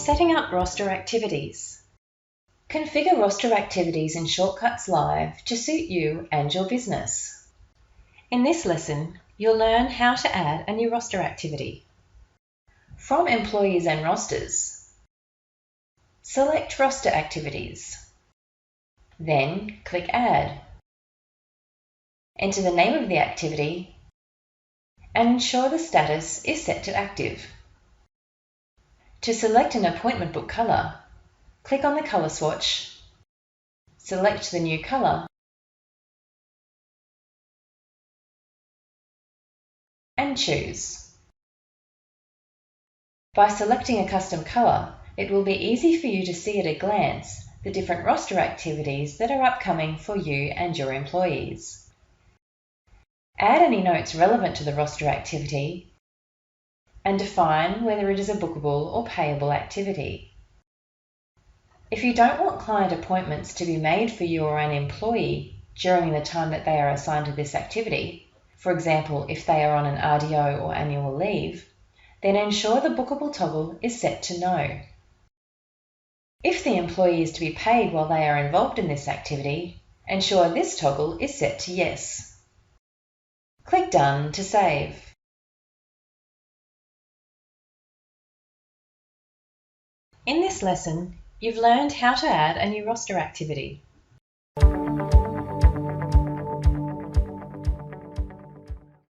Setting up roster activities. Configure roster activities in Shortcuts Live to suit you and your business. In this lesson, you'll learn how to add a new roster activity. From Employees and Rosters, select Roster Activities. Then click Add. Enter the name of the activity and ensure the status is set to Active. To select an appointment book color, click on the color swatch, select the new color, and choose. By selecting a custom color, it will be easy for you to see at a glance the different roster activities that are upcoming for you and your employees. Add any notes relevant to the roster activity and define whether it is a bookable or payable activity. If you don't want client appointments to be made for you or an employee during the time that they are assigned to this activity, for example, if they are on an RDO or annual leave, then ensure the bookable toggle is set to No. If the employee is to be paid while they are involved in this activity, ensure this toggle is set to Yes. Click Done to save. In this lesson, you've learned how to add a new roster activity.